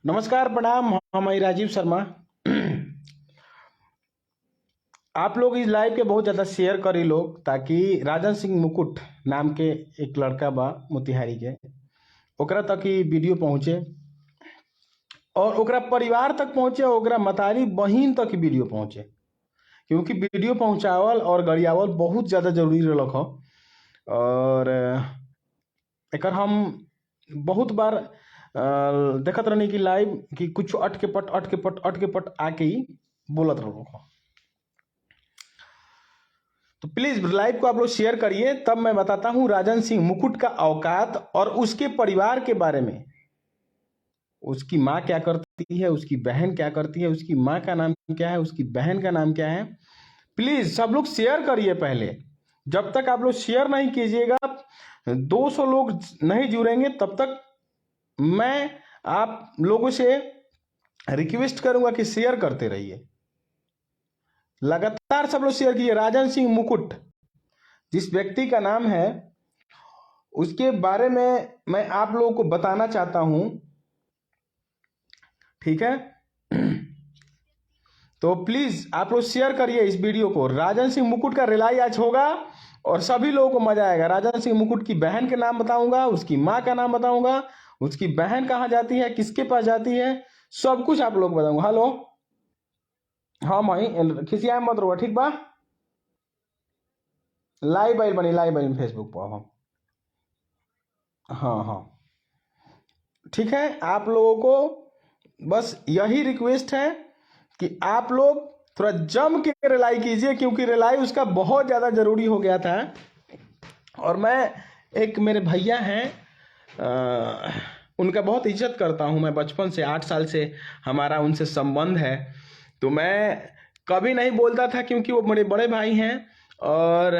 नमस्कार, प्रणाम। हम हैं राजीव शर्मा। आप लोग इस लाइव के बहुत ज़्यादा शेयर करी लोग, ताकि राजन सिंह मुकुट नाम के एक लड़का बा मोतिहारी के, ओकरा तक ही वीडियो पहुँचे और ओकरा परिवार तक पहुँचे, ओकरा मतारी बहिन तक ही वीडियो पहुँचे। क्योंकि वीडियो पहुँचावल और गरियावल बहुत ज़्यादा जरूरी रहलक ह। और एकर हम बहुत बार देखत रहनी कि लाइव कि कुछ अटके पट आके ही बोलत रहो। तो प्लीज लाइव को आप लोग शेयर करिए, तब मैं बताता हूं राजन सिंह मुकुट का औकात और उसके परिवार के बारे में। उसकी माँ क्या करती है, उसकी बहन क्या करती है, उसकी माँ का नाम क्या है, उसकी बहन का नाम क्या है। प्लीज सब लोग शेयर करिए पहले। जब तक आप लोग शेयर नहीं कीजिएगा, 200 लोग नहीं जुड़ेंगे, तब तक मैं आप लोगों से रिक्वेस्ट करूंगा कि शेयर करते रहिए। लगातार सब लोग शेयर कीजिए। राजन सिंह मुकुट जिस व्यक्ति का नाम है, उसके बारे में मैं आप लोगों को बताना चाहता हूं। ठीक है, तो प्लीज आप लोग शेयर करिए इस वीडियो को। राजन सिंह मुकुट का रिलाई आज होगा और सभी लोगों को मजा आएगा। राजन सिंह मुकुट की बहन के नाम बताऊंगा, उसकी माँ का नाम बताऊंगा, उसकी बहन कहाँ जाती है, किसके पास जाती है, सब कुछ आप लोग बताऊंगा। हेलो, हाँ माई खिसिया मत रहो, ठीक बा। लाइव बनी फेसबुक पर हम। हाँ हाँ, ठीक है। आप लोगों को बस यही रिक्वेस्ट है कि आप लोग थोड़ा जम के रिलाई कीजिए, क्योंकि रिलाई उसका बहुत ज़्यादा ज़रूरी हो गया था। और मैं एक मेरे भैया हैं, उनका बहुत इज्जत करता हूं। मैं बचपन से 8 साल से हमारा उनसे संबंध है। तो मैं कभी नहीं बोलता था, क्योंकि वो मेरे बड़े भाई हैं और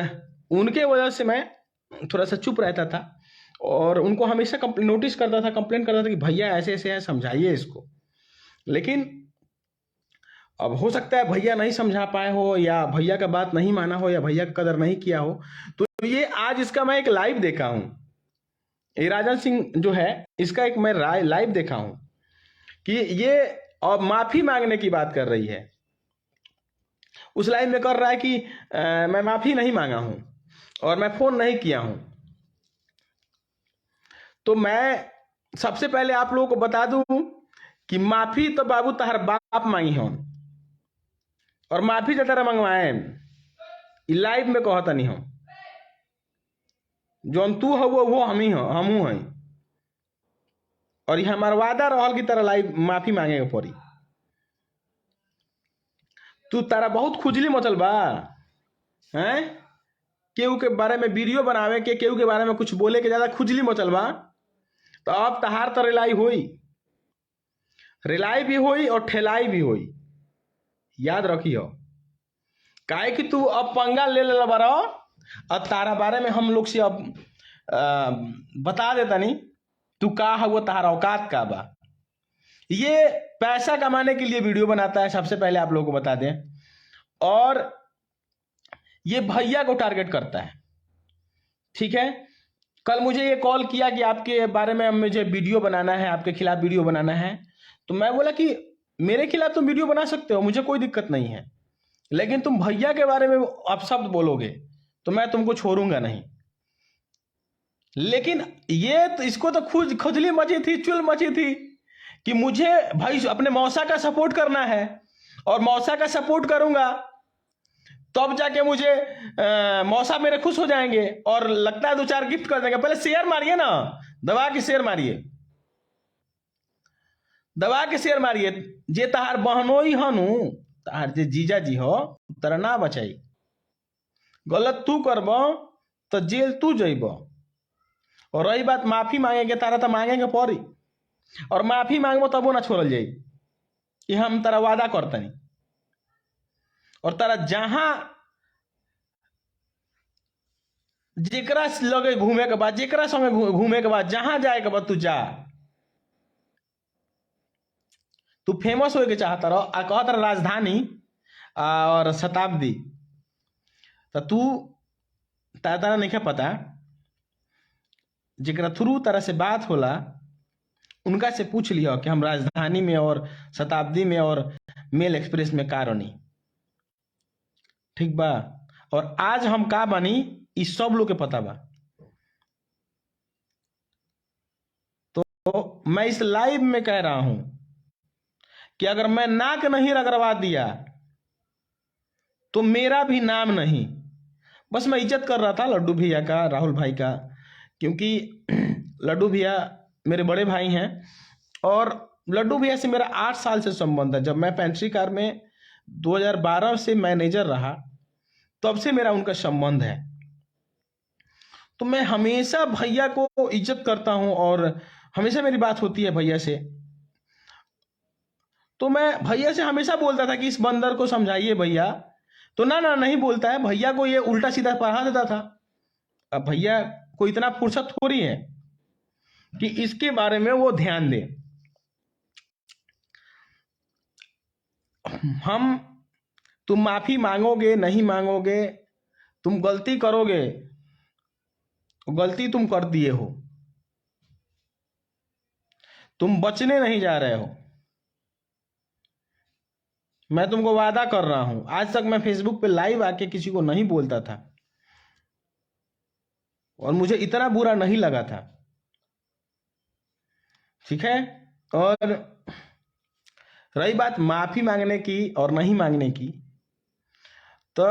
उनके वजह से मैं थोड़ा सा चुप रहता था और उनको हमेशा नोटिस करता था, कंप्लेन करता था कि भैया ऐसे ऐसे है, समझाइए इसको। लेकिन अब हो सकता है भैया नहीं समझा पाए हो, या भैया का बात नहीं माना हो, या भैया का कदर नहीं किया हो। तो ये आज इसका मैं एक लाइव देखा हूं। ये राजन सिंह जो है, इसका एक मैं लाइव देखा हूं कि ये अब माफी मांगने की बात कर रही है। उस लाइव में कर रहा है कि मैं माफी नहीं मांगा हूं और मैं फोन नहीं किया हूं। तो मैं सबसे पहले आप लोगों को बता दूं कि माफी तो बाबू तहर बाप मांगी हो, और माफी जो तरह मंगवाए लाइव में कहता नहीं हम। जौन तू हो वो हम ही हो, हमू हैं। और ये हमारा वादा रहल की तरह लाइव माफी मांगे के पड़ी। तू तारा बहुत खुजली मचल बा हैं, केहू के बारे में वीडियो बनावे के, केहू के बारे में कुछ बोले के ज्यादा खुजली मचल बा। तो अब तहार तो रिलाई हुई, रिलाई भी हुई और ठेलाई भी हुई। याद रखियो, काहे कि तू अब पंगा ले ले बारो। अब तारा बारे में हम लोग से अब बता देता नहीं तू का है, वो तारा औकात का बा। ये पैसा कमाने के लिए वीडियो बनाता है, सबसे पहले आप लोगों को बता दें। और ये भैया को टारगेट करता है। ठीक है, कल मुझे ये कॉल किया कि आपके बारे में मुझे वीडियो बनाना है, आपके खिलाफ वीडियो बनाना है। तो मैं बोला कि मेरे खिलाफ तुम वीडियो बना सकते हो, मुझे कोई दिक्कत नहीं है, लेकिन तुम भैया के बारे में अपशब्द बोलोगे तो मैं तुमको छोड़ूंगा नहीं। लेकिन ये तो इसको तो खुजली मची थी, चुल मची थी कि मुझे भाई अपने मौसा का सपोर्ट करना है, और मौसा का सपोर्ट करूंगा तब जाके मुझे मौसा मेरे खुश हो जाएंगे और लगता है 2-4 गिफ्ट कर देंगे। पहले शेयर मारिए ना, दबा के शेयर मारिए, दबा के शेयर मारिए। जे तहार बहनोई हनु, तहार जे जीजा जी हो, तरा ना बचाई। गलत तू करब तो जेल तू जइब। और रही बात माफी मांगेंगे, तारा तो मांगेंगे पड़ी, और माफी मांगबो तबो ना छोड़ल जाई कि हम तारा वादा करतनी। और तारा जहां जेकरा लगे घूमे के बाद, जेकरा संगे घूमे के बाद, जहां जाए के बाद तू जा। तू फेमस होए के चाहता रहो आ कहत रह राजधानी और शताब्दी, तो तू तारा नहीं पता जेकरा थ्रू तरह से बात होला उनका से पूछ लिया कि हम राजधानी में और शताब्दी में और मेल एक्सप्रेस में का रनी, ठीक बा। और आज हम का बनी ई सब लोग के पता बा। तो मैं इस लाइव में कह रहा हूं कि अगर मैं नाक नहीं रगड़वा दिया तो मेरा भी नाम नहीं। बस मैं इज्जत कर रहा था लड्डू भैया का, राहुल भाई का, क्योंकि लड्डू भैया मेरे बड़े भाई हैं और लड्डू भैया से मेरा 8 साल से संबंध है। जब मैं पेंट्री कार में 2012 से मैनेजर रहा तब से मेरा उनका संबंध है। तो मैं हमेशा भैया को इज्जत करता हूं और हमेशा मेरी बात होती है भैया से। तो मैं भैया से हमेशा बोलता था कि इस बंदर को समझाइए भैया, तो ना ना नहीं बोलता है। भैया को ये उल्टा सीधा पढ़ा देता था। अब भैया को इतना फुर्सत थोड़ी है कि इसके बारे में वो ध्यान दे। तुम माफी मांगोगे नहीं मांगोगे, तुम गलती करोगे, गलती तुम कर दिए हो, तुम बचने नहीं जा रहे हो। मैं तुमको वादा कर रहा हूं, आज तक मैं फेसबुक पे लाइव आके किसी को नहीं बोलता था और मुझे इतना बुरा नहीं लगा था, ठीक है। और रही बात माफी मांगने की और नहीं मांगने की, तो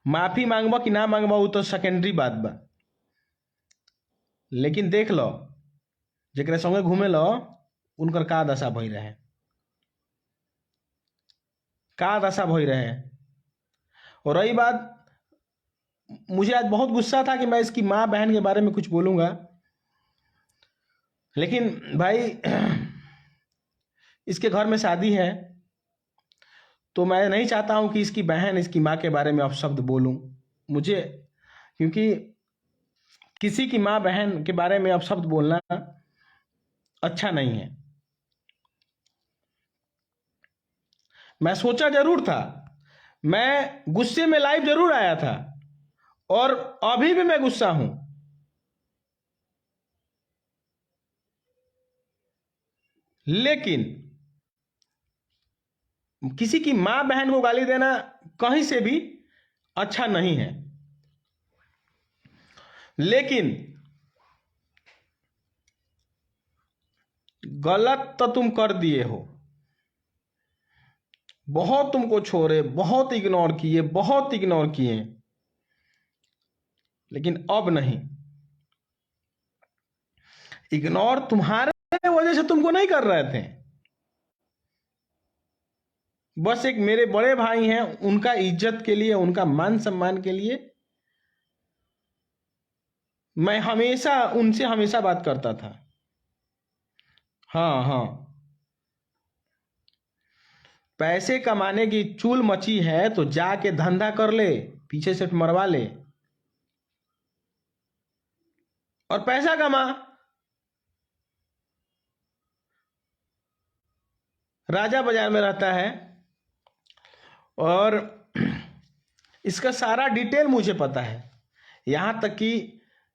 माफी मांगबा कि ना मांगबा वो तो सेकेंडरी बात बा। लेकिन देख लो जरा संगे घूमे लो उनकर का दशा भई रहे, का दशा भई रहे। और रही बात, मुझे आज बहुत गुस्सा था कि मैं इसकी माँ बहन के बारे में कुछ बोलूंगा, लेकिन भाई इसके घर में शादी है तो मैं नहीं चाहता हूं कि इसकी बहन इसकी माँ के बारे में अपशब्द बोलूं मुझे, क्योंकि किसी की माँ बहन के बारे में अपशब्द बोलना अच्छा नहीं है। मैं सोचा जरूर था, मैं गुस्से में लाइव जरूर आया था और अभी भी मैं गुस्सा हूं, लेकिन किसी की मां बहन को गाली देना कहीं से भी अच्छा नहीं है। लेकिन गलत तो तुम कर दिए हो, बहुत तुमको छोड़े, बहुत इग्नोर किए, बहुत इग्नोर किए, लेकिन अब नहीं। इग्नोर तुम्हारे वजह से तुमको नहीं कर रहे थे, बस एक मेरे बड़े भाई हैं उनका इज्जत के लिए, उनका मान सम्मान के लिए मैं हमेशा उनसे हमेशा बात करता था। हाँ हाँ, पैसे कमाने की चूल मची है तो जाके धंधा कर ले, पीछे से मरवा ले और पैसा कमा। राजा बाजार में रहता है और इसका सारा डिटेल मुझे पता है, यहाँ तक कि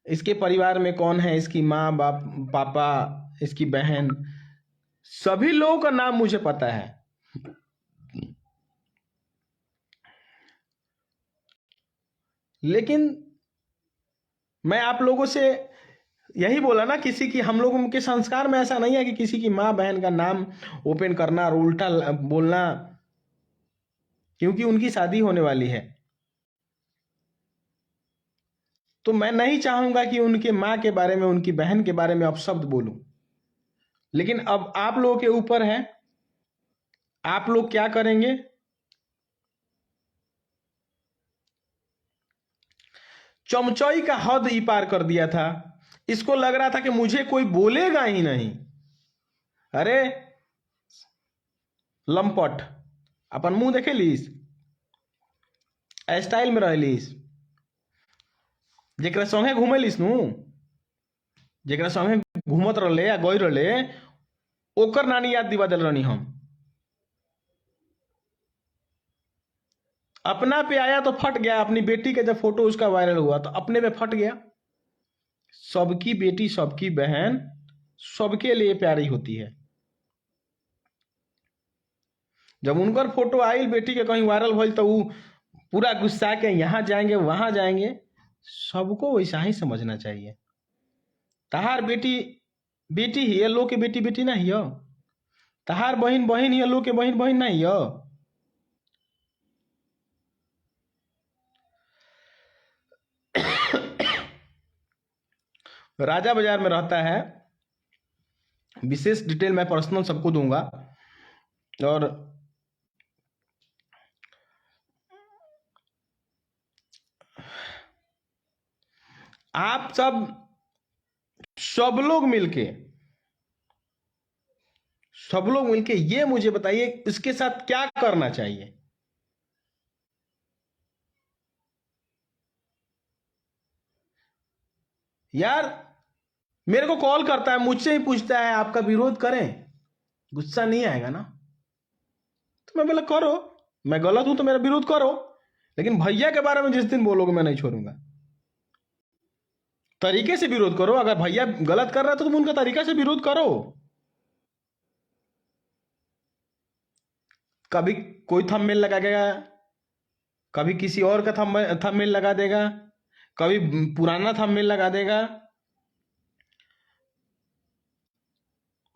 इसके परिवार में कौन है, इसकी माँ बाप पापा, इसकी बहन, सभी लोगों का नाम मुझे पता है। लेकिन मैं आप लोगों से यही बोला ना, किसी की, हम लोगों के संस्कार में ऐसा नहीं है कि किसी की माँ बहन का नाम ओपन करना और उल्टा बोलना, क्योंकि उनकी शादी होने वाली है। तो मैं नहीं चाहूंगा कि उनके माँ के बारे में, उनकी बहन के बारे में अपशब्द बोलूं। लेकिन अब आप लोगों के ऊपर है, आप लोग क्या करेंगे। चमचई का हद ही पार कर दिया था, इसको लग रहा था कि मुझे कोई बोलेगा ही नहीं। अरे लंपट, अपन मुंह देखे लीस, स्टाइल में रहलीस, जेकरा संगे घूमे लीस नु, जेकरा संगे घूमत रहे या गई रहे, ओकर नानी याद दिवा दिल रहनी हम। अपना पे आया तो फट गया, अपनी बेटी का जब फोटो उसका वायरल हुआ तो अपने पे फट गया। सबकी बेटी, सबकी बहन, सबके लिए प्यारी होती है। जब उनकर फोटो आइल बेटी के कहीं वायरल भइल तो वो पूरा गुस्सा के यहाँ जाएंगे वहां जाएंगे। सबको वैसा ही समझना चाहिए। तहार बेटी बेटी ही है, लोग के बेटी बेटी नहीं हो। तहार बहन बहन ही है, लोग के बहन बहन नहीं हो। राजा बाजार में रहता है, विशेष डिटेल मैं पर्सनल सबको दूंगा। और आप सब लोग मिलके ये मुझे बताइए इसके साथ क्या करना चाहिए। यार मेरे को कॉल करता है, मुझसे ही पूछता है आपका विरोध करें, गुस्सा नहीं आएगा ना? तो मैं बोला करो, मैं गलत हूं तो मेरा विरोध करो, लेकिन भैया के बारे में जिस दिन बोलोगे मैं नहीं छोड़ूंगा। तरीके से विरोध करो। अगर भैया गलत कर रहा है तो तुम उनका तरीका से विरोध करो। कभी कोई थंबनेल लगा देगा, कभी किसी और का थंबनेल लगा देगा, कभी पुराना थंबनेल लगा देगा।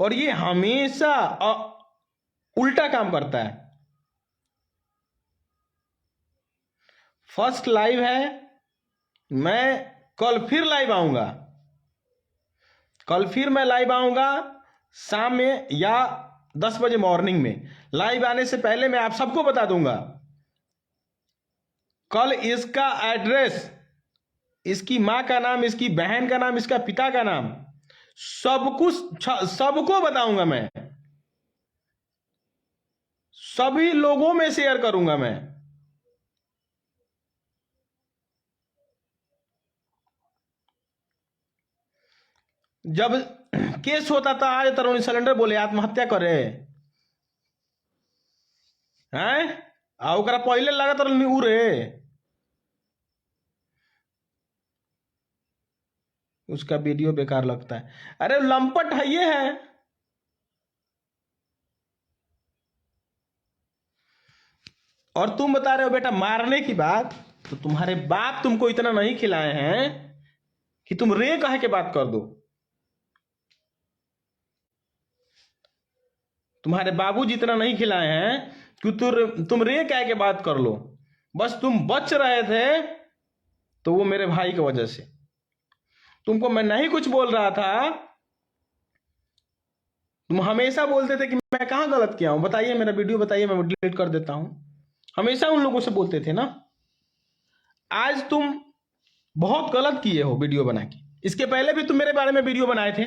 और ये हमेशा उल्टा काम करता है। फर्स्ट लाइव है, मैं कल फिर लाइव आऊंगा। कल फिर मैं लाइव आऊंगा शाम में या 10 बजे मॉर्निंग में। लाइव आने से पहले मैं आप सबको बता दूंगा कल इसका एड्रेस, इसकी मां का नाम, इसकी बहन का नाम, इसका पिता का नाम, सब कुछ सबको बताऊंगा मैं। सभी लोगों में शेयर करूंगा मैं। जब केस होता था आज तरुणी सिलेंडर बोले आत्महत्या करे हैं, आ ओकरा पहले लगा तरुणी उरे, उसका वीडियो बेकार लगता है। अरे लंपट है ये है। और तुम बता रहे हो बेटा मारने की बात, तो तुम्हारे बाप तुमको इतना नहीं खिलाए हैं कि तुम रे कह के बात कर दो। तुम्हारे बाबू जितना नहीं खिलाए हैं कि तुम रे कह के बात कर लो। बस तुम बच रहे थे तो वो मेरे भाई की वजह से। तुमको मैं नहीं कुछ बोल रहा था, तुम हमेशा बोलते थे कि मैं कहां गलत किया हूं, बताइए मेरा वीडियो बताइए, मैं डिलीट कर देता हूं। हमेशा उन लोगों से बोलते थे ना। आज तुम बहुत गलत किए हो वीडियो बना के। इसके पहले भी तुम मेरे बारे में वीडियो बनाए थे,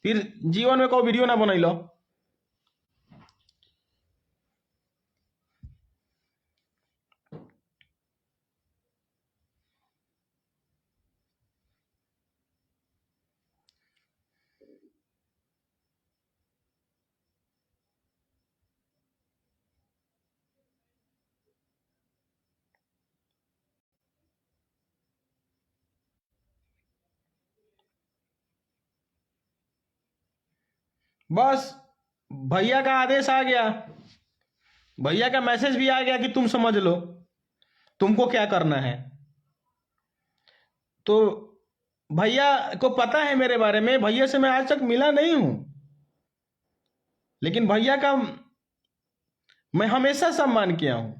फिर जीवन में कोई वीडियो ना बनाई लो। बस भैया का आदेश आ गया, भैया का मैसेज भी आ गया कि तुम समझ लो तुमको क्या करना है। तो भैया को पता है मेरे बारे में, भैया से मैं आज तक मिला नहीं हूं, लेकिन भैया का मैं हमेशा सम्मान किया हूं,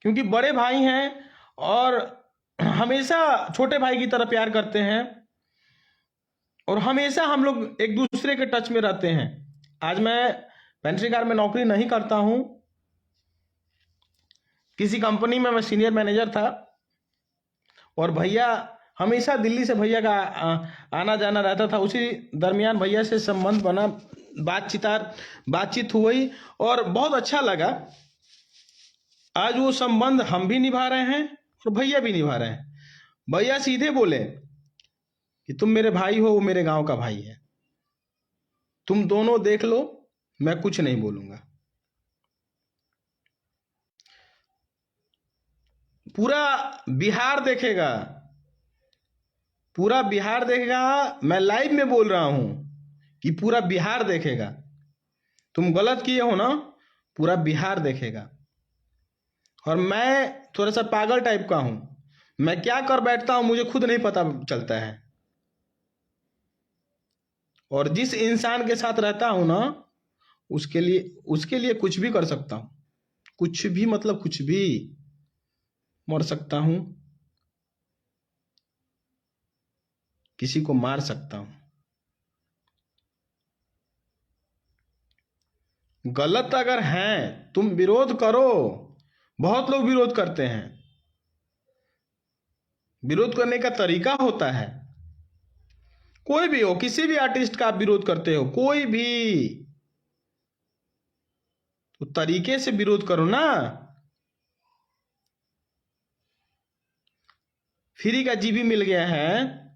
क्योंकि बड़े भाई हैं और हमेशा छोटे भाई की तरह प्यार करते हैं और हमेशा हम लोग एक दूसरे के टच में रहते हैं। आज मैं पेंट्री कार में नौकरी नहीं करता हूं, किसी कंपनी में मैं सीनियर मैनेजर था और भैया हमेशा दिल्ली से भैया का आना जाना रहता था। उसी दरमियान भैया से संबंध बना, बातचीत हुई और बहुत अच्छा लगा। आज वो संबंध हम भी निभा रहे हैं और भैया भी निभा रहे हैं। भैया सीधे बोले कि तुम मेरे भाई हो, वो मेरे गांव का भाई है, तुम दोनों देख लो, मैं कुछ नहीं बोलूंगा। पूरा बिहार देखेगा पूरा बिहार देखेगा। मैं लाइव में बोल रहा हूं कि पूरा बिहार देखेगा। तुम गलत किए हो ना, पूरा बिहार देखेगा। और मैं थोड़ा सा पागल टाइप का हूं, मैं क्या कर बैठता हूं मुझे खुद नहीं पता चलता है। और जिस इंसान के साथ रहता हूं ना, उसके लिए कुछ भी कर सकता हूं। कुछ भी मतलब कुछ भी, मर सकता हूं, किसी को मार सकता हूं। गलत अगर हैं तुम विरोध करो। बहुत लोग विरोध करते हैं। विरोध करने का तरीका होता है। कोई भी हो, किसी भी आर्टिस्ट का आप विरोध करते हो, कोई भी, तो तरीके से विरोध करो ना। फ्री का जीबी मिल गया है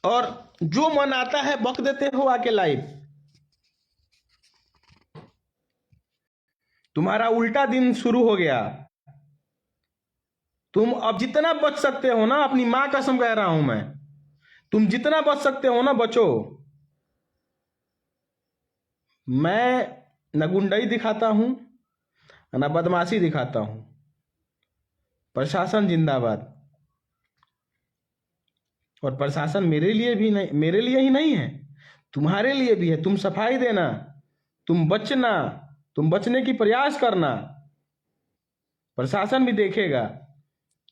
और जो मन आता है बक देते हो आके लाइव। तुम्हारा उल्टा दिन शुरू हो गया। तुम अब जितना बच सकते हो ना, अपनी मां कसम कह रहा हूं मैं, तुम जितना बच सकते हो ना बचो। मैं न गुंडई दिखाता हूं न बदमाशी दिखाता हूं। प्रशासन जिंदाबाद। और प्रशासन मेरे लिए भी नहीं, मेरे लिए ही नहीं है, तुम्हारे लिए भी है। तुम सफाई देना, तुम बचना, तुम बचने की प्रयास करना। प्रशासन भी देखेगा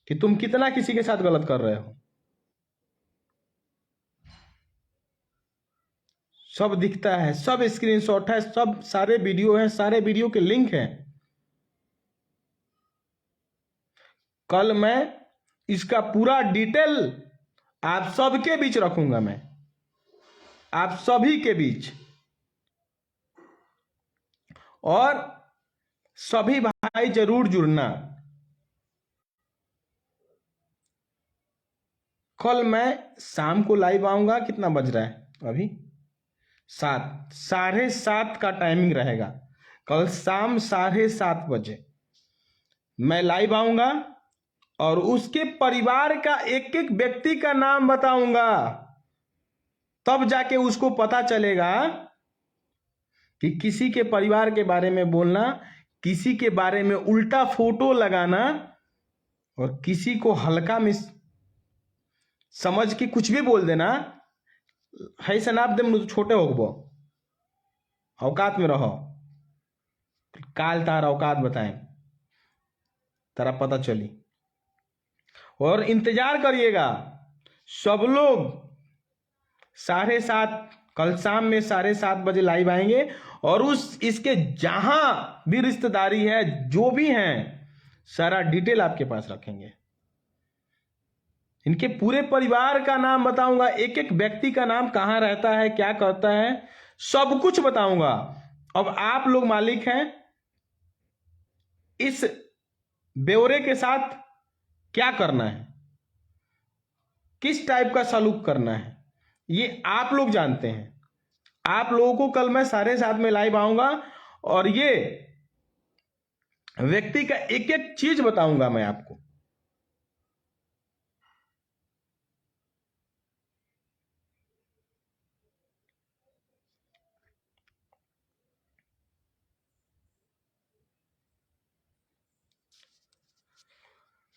कि तुम कितना किसी के साथ गलत कर रहे हो। सब दिखता है, सब स्क्रीनशॉट है, सब सारे वीडियो हैं, सारे वीडियो के लिंक हैं। कल मैं इसका पूरा डिटेल आप सबके बीच रखूंगा। मैं आप सभी के बीच, और सभी भाई जरूर जुड़ना। कल मैं शाम को लाइव आऊंगा। कितना बज रहा है अभी? 7, 7:30 का टाइमिंग रहेगा। कल शाम 7:30 बजे मैं लाइव आऊंगा और उसके परिवार का एक एक व्यक्ति का नाम बताऊंगा। तब जाके उसको पता चलेगा कि किसी के परिवार के बारे में बोलना, किसी के बारे में उल्टा फोटो लगाना और किसी को हल्का में समझ के कुछ भी बोल देना, है से नाप दे तो छोटे होगबो। औकात में रहो। काल तार औकात बताएं, तारा पता चली। और इंतजार करिएगा सब लोग। 7:30 कल शाम में 7:30 बजे लाइव आएंगे और इसके जहां भी रिश्तेदारी है, जो भी हैं, सारा डिटेल आपके पास रखेंगे। इनके पूरे परिवार का नाम बताऊंगा, एक एक व्यक्ति का नाम, कहां रहता है, क्या करता है, सब कुछ बताऊंगा। अब आप लोग मालिक हैं इस ब्यौरे के साथ क्या करना है, किस टाइप का सलूक करना है, ये आप लोग जानते हैं। आप लोगों को कल मैं 7:30 में लाइव आऊंगा और ये व्यक्ति का एक एक चीज बताऊंगा मैं आपको।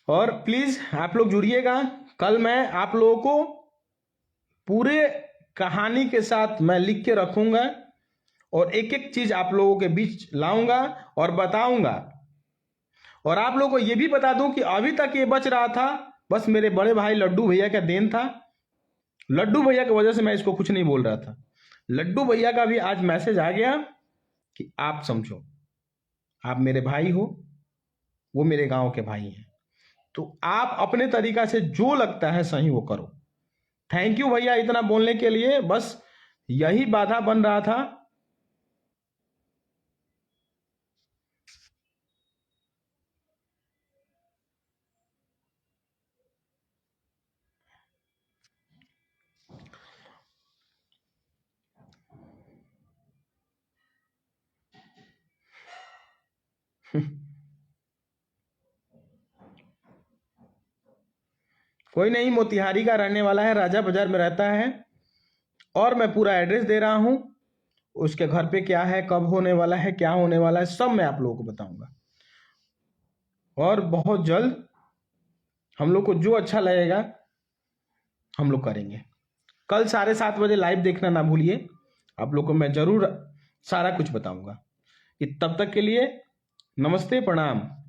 और प्लीज आप लोग जुड़िएगा। कल मैं आप लोगों को पूरे कहानी के साथ मैं लिख के रखूंगा और एक एक चीज आप लोगों के बीच लाऊंगा और बताऊंगा। और आप लोगों को यह भी बता दूं कि अभी तक ये बच रहा था, बस मेरे बड़े भाई लड्डू भैया का देन था। लड्डू भैया की वजह से मैं इसको कुछ नहीं बोल रहा था। लड्डू भैया का भी आज मैसेज आ गया कि आप समझो, आप मेरे भाई हो, वो मेरे गांव के भाई हैं, तो आप अपने तरीका से जो लगता है सही वो करो। थैंक यू भैया इतना बोलने के लिए, बस यही बाधा बन रहा था। कोई नहीं, मोतिहारी का रहने वाला है, राजा बाजार में रहता है। और मैं पूरा एड्रेस दे रहा हूँ, उसके घर पे क्या है, कब होने वाला है, क्या होने वाला है, सब मैं आप लोगों को बताऊंगा। और बहुत जल्द हम लोग को जो अच्छा लगेगा हम लोग करेंगे। कल 7:30 बजे लाइव देखना ना भूलिए, आप लोग को मैं जरूर सारा कुछ बताऊंगा। कि तब तक के लिए नमस्ते, प्रणाम।